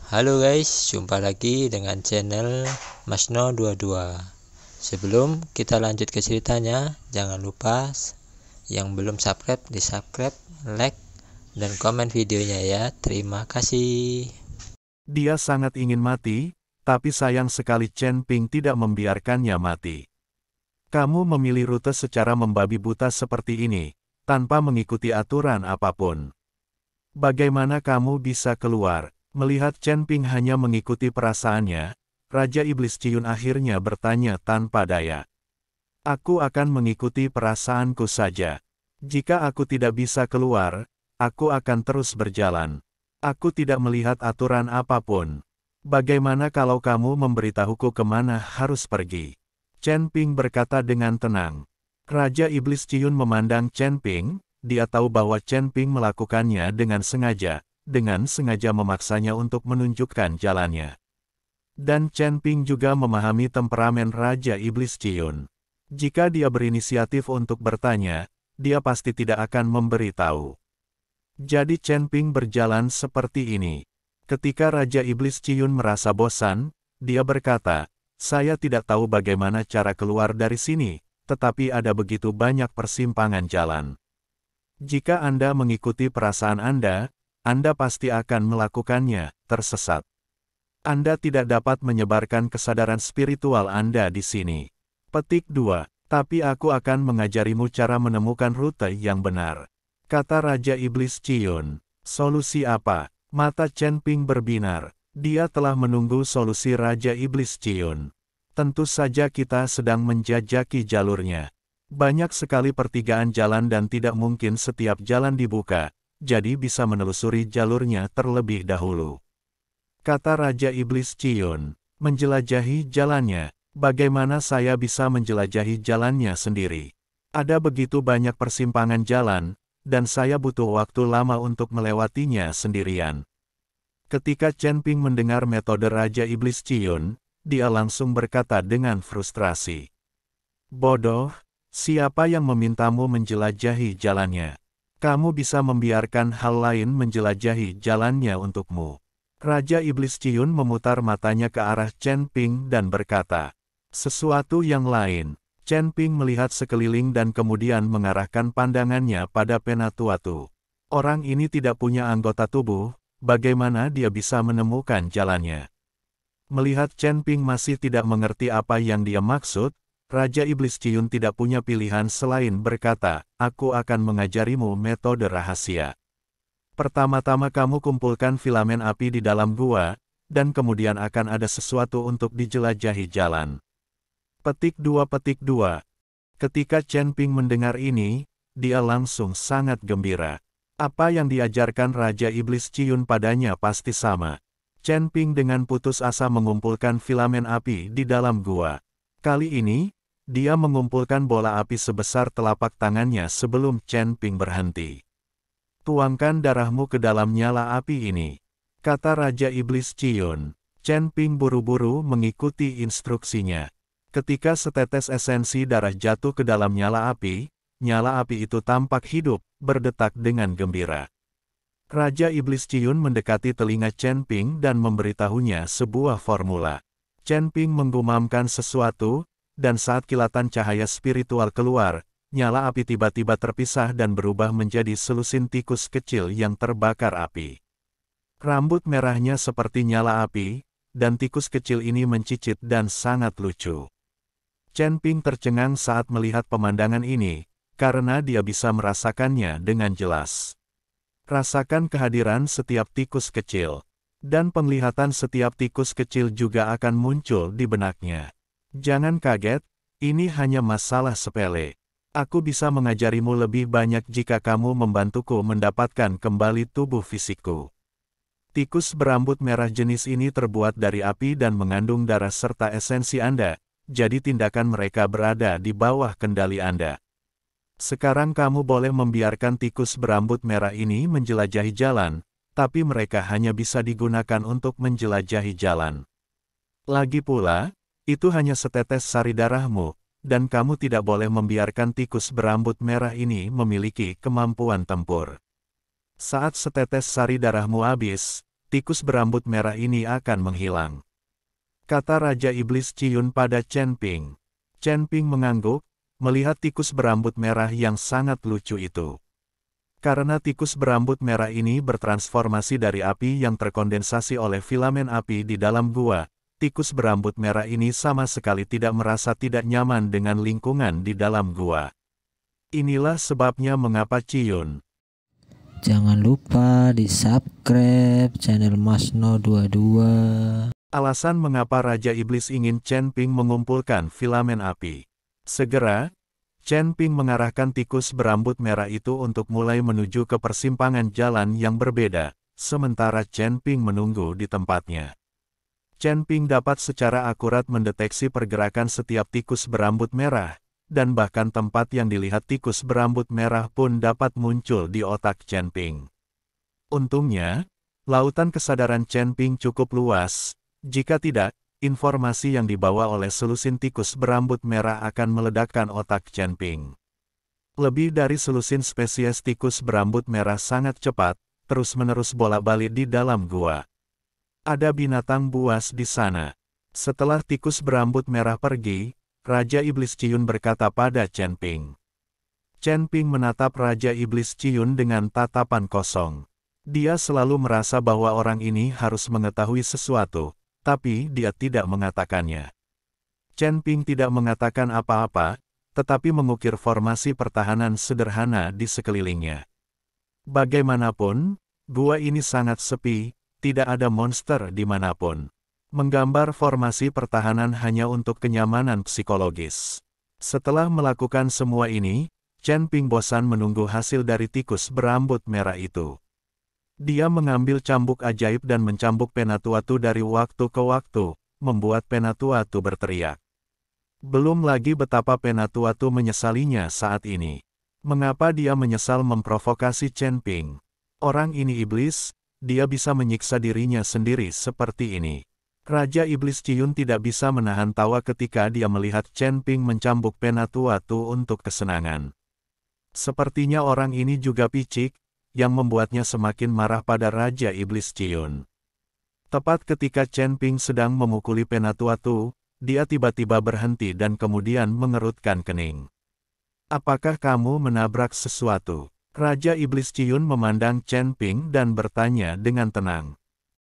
Halo guys, jumpa lagi dengan channel Masno22. Sebelum kita lanjut ke ceritanya, jangan lupa yang belum subscribe di subscribe, like, dan komen videonya ya. Terima kasih. Dia sangat ingin mati, tapi sayang sekali Chen Ping tidak membiarkannya mati. Kamu memilih rute secara membabi buta seperti ini, tanpa mengikuti aturan apapun. Bagaimana kamu bisa keluar? Melihat Chen Ping hanya mengikuti perasaannya, Raja Iblis Ciyun akhirnya bertanya tanpa daya. Aku akan mengikuti perasaanku saja. Jika aku tidak bisa keluar, aku akan terus berjalan. Aku tidak melihat aturan apapun. Bagaimana kalau kamu memberitahuku kemana harus pergi? Chen Ping berkata dengan tenang. Raja Iblis Ciyun memandang Chen Ping, dia tahu bahwa Chen Ping melakukannya dengan sengaja memaksanya untuk menunjukkan jalannya. Dan Chen Ping juga memahami temperamen Raja Iblis Ciyun. Jika dia berinisiatif untuk bertanya, dia pasti tidak akan memberitahu. Jadi Chen Ping berjalan seperti ini. Ketika Raja Iblis Ciyun merasa bosan, dia berkata, saya tidak tahu bagaimana cara keluar dari sini, tetapi ada begitu banyak persimpangan jalan. Jika Anda mengikuti perasaan Anda pasti akan melakukannya, tersesat. Anda tidak dapat menyebarkan kesadaran spiritual Anda di sini. Petik 2. Tapi aku akan mengajarimu cara menemukan rute yang benar. Kata Raja Iblis Ciyun. Solusi apa? Mata Chen Ping berbinar. Dia telah menunggu solusi Raja Iblis Ciyun. Tentu saja kita sedang menjajaki jalurnya. Banyak sekali pertigaan jalan dan tidak mungkin setiap jalan dibuka, jadi bisa menelusuri jalurnya terlebih dahulu. Kata Raja Iblis Ciyun, menjelajahi jalannya. Bagaimana saya bisa menjelajahi jalannya sendiri? Ada begitu banyak persimpangan jalan, dan saya butuh waktu lama untuk melewatinya sendirian. Ketika Chen Ping mendengar metode Raja Iblis Ciyun, dia langsung berkata dengan frustrasi. Bodoh, siapa yang memintamu menjelajahi jalannya? Kamu bisa membiarkan hal lain menjelajahi jalannya untukmu. Raja Iblis Ciyun memutar matanya ke arah Chen Ping dan berkata, sesuatu yang lain. Chen Ping melihat sekeliling dan kemudian mengarahkan pandangannya pada Penatua-Tu. Orang ini tidak punya anggota tubuh, bagaimana dia bisa menemukan jalannya? Melihat Chen Ping masih tidak mengerti apa yang dia maksud, Raja Iblis Ciyun tidak punya pilihan selain berkata, aku akan mengajarimu metode rahasia. Pertama-tama kamu kumpulkan filamen api di dalam gua, dan kemudian akan ada sesuatu untuk dijelajahi jalan. Petik 2. Ketika Chen Ping mendengar ini, dia langsung sangat gembira. Apa yang diajarkan Raja Iblis Ciyun padanya pasti sama. Chen Ping dengan putus asa mengumpulkan filamen api di dalam gua. Kali ini, dia mengumpulkan bola api sebesar telapak tangannya sebelum Chen Ping berhenti. Tuangkan darahmu ke dalam nyala api ini, kata Raja Iblis Ciyun. Chen Ping buru-buru mengikuti instruksinya. Ketika setetes esensi darah jatuh ke dalam nyala api itu tampak hidup, berdetak dengan gembira. Raja Iblis Ciyun mendekati telinga Chen Ping dan memberitahunya sebuah formula. Chen Ping menggumamkan sesuatu, dan saat kilatan cahaya spiritual keluar, nyala api tiba-tiba terpisah dan berubah menjadi selusin tikus kecil yang terbakar api. Rambut merahnya seperti nyala api, dan tikus kecil ini mencicit dan sangat lucu. Chen Ping tercengang saat melihat pemandangan ini, karena dia bisa merasakannya dengan jelas. Rasakan kehadiran setiap tikus kecil, dan penglihatan setiap tikus kecil juga akan muncul di benaknya. Jangan kaget, ini hanya masalah sepele. Aku bisa mengajarimu lebih banyak jika kamu membantuku mendapatkan kembali tubuh fisikku. Tikus berambut merah jenis ini terbuat dari api dan mengandung darah serta esensi Anda, jadi tindakan mereka berada di bawah kendali Anda. Sekarang kamu boleh membiarkan tikus berambut merah ini menjelajahi jalan, tapi mereka hanya bisa digunakan untuk menjelajahi jalan. Lagi pula, itu hanya setetes sari darahmu, dan kamu tidak boleh membiarkan tikus berambut merah ini memiliki kemampuan tempur. Saat setetes sari darahmu habis, tikus berambut merah ini akan menghilang. Kata Raja Iblis Ciyun pada Chen Ping. Chen Ping mengangguk, melihat tikus berambut merah yang sangat lucu itu. Karena tikus berambut merah ini bertransformasi dari api yang terkondensasi oleh filamen api di dalam gua, tikus berambut merah ini sama sekali tidak merasa tidak nyaman dengan lingkungan di dalam gua. Inilah sebabnya mengapa Ciyun. Jangan lupa di-subscribe channel Masno22. Alasan mengapa Raja Iblis ingin Chen Ping mengumpulkan filamen api. Segera, Chen Ping mengarahkan tikus berambut merah itu untuk mulai menuju ke persimpangan jalan yang berbeda, sementara Chen Ping menunggu di tempatnya. Chen Ping dapat secara akurat mendeteksi pergerakan setiap tikus berambut merah, dan bahkan tempat yang dilihat tikus berambut merah pun dapat muncul di otak Chen Ping. Untungnya, lautan kesadaran Chen Ping cukup luas. Jika tidak, informasi yang dibawa oleh selusin tikus berambut merah akan meledakkan otak Chen Ping. Lebih dari selusin spesies tikus berambut merah sangat cepat, terus-menerus bolak-balik di dalam gua. Ada binatang buas di sana. Setelah tikus berambut merah pergi, Raja Iblis Ciyun berkata pada Chen Ping. Chen Ping menatap Raja Iblis Ciyun dengan tatapan kosong. Dia selalu merasa bahwa orang ini harus mengetahui sesuatu, tapi dia tidak mengatakannya. Chen Ping tidak mengatakan apa-apa, tetapi mengukir formasi pertahanan sederhana di sekelilingnya. Bagaimanapun, gua ini sangat sepi, tidak ada monster dimanapun. Menggambar formasi pertahanan hanya untuk kenyamanan psikologis. Setelah melakukan semua ini, Chen Ping bosan menunggu hasil dari tikus berambut merah itu. Dia mengambil cambuk ajaib dan mencambuk Penatua-Tu dari waktu ke waktu, membuat Penatua-Tu berteriak. Belum lagi betapa Penatua-Tu menyesalinya saat ini. Mengapa dia menyesal memprovokasi Chen Ping? Orang ini iblis, dia bisa menyiksa dirinya sendiri seperti ini. Raja Iblis Ciyun tidak bisa menahan tawa ketika dia melihat Chen Ping mencambuk Penatua-Tu untuk kesenangan. Sepertinya orang ini juga picik, yang membuatnya semakin marah pada Raja Iblis Ciyun. Tepat ketika Chen Ping sedang memukuli Penatua-Tu, dia tiba-tiba berhenti dan kemudian mengerutkan kening. Apakah kamu menabrak sesuatu? Raja Iblis Ciyun memandang Chen Ping dan bertanya dengan tenang.